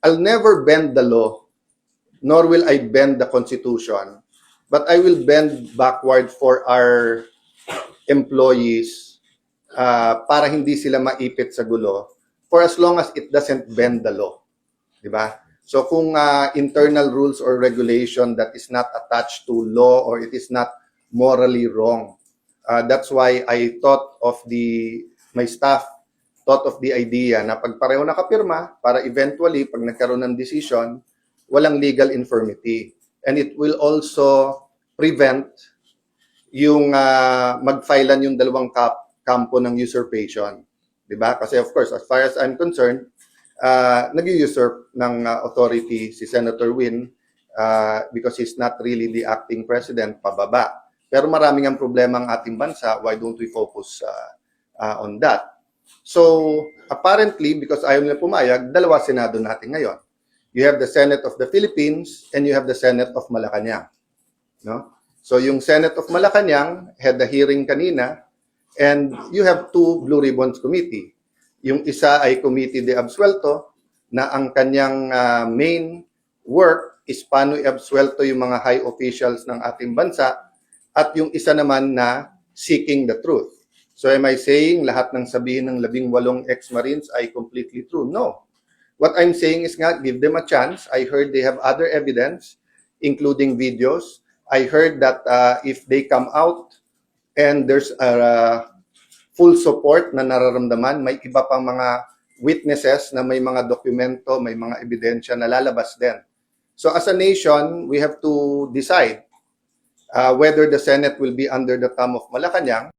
I'll never bend the law, nor will I bend the Constitution, but I will bend backward for our employees para hindi sila maipit sa gulo for as long as it doesn't bend the law. Diba? So kung internal rules or regulation that is not attached to law or it is not morally wrong, that's why I thought of my staff thought of the idea na pag pareho nakapirma para eventually pag nagkaroon ng decision, walang legal infirmity. And it will also prevent yung mag-filean yung dalawang kampo ng usurpation. Diba? Kasi of course, as far as I'm concerned, nag-usurp ng authority si Senator Win because he's not really the acting president, pababa. Pero maraming ang problema ang ating bansa, why don't we focus on that? So, apparently, because ayaw nila pumayag, dalawa Senado natin ngayon. You have the Senate of the Philippines and you have the Senate of Malacanang. No? So, yung Senate of Malacanang had the hearing kanina and you have two Blue Ribbons Committee. Yung isa ay Committee de Absuelto na ang kanyang main work is paano i-absuelto yung mga high officials ng ating bansa at yung isa naman na seeking the truth. So am I saying lahat ng sabihin ng 18 ex-Marines ay completely true? No. What I'm saying is nga, give them a chance. I heard they have other evidence, including videos. I heard that if they come out and there's full support na nararamdaman, may iba pang mga witnesses na may mga dokumento, may mga ebidensya na lalabas din. So as a nation, we have to decide whether the Senate will be under the thumb of Malacanang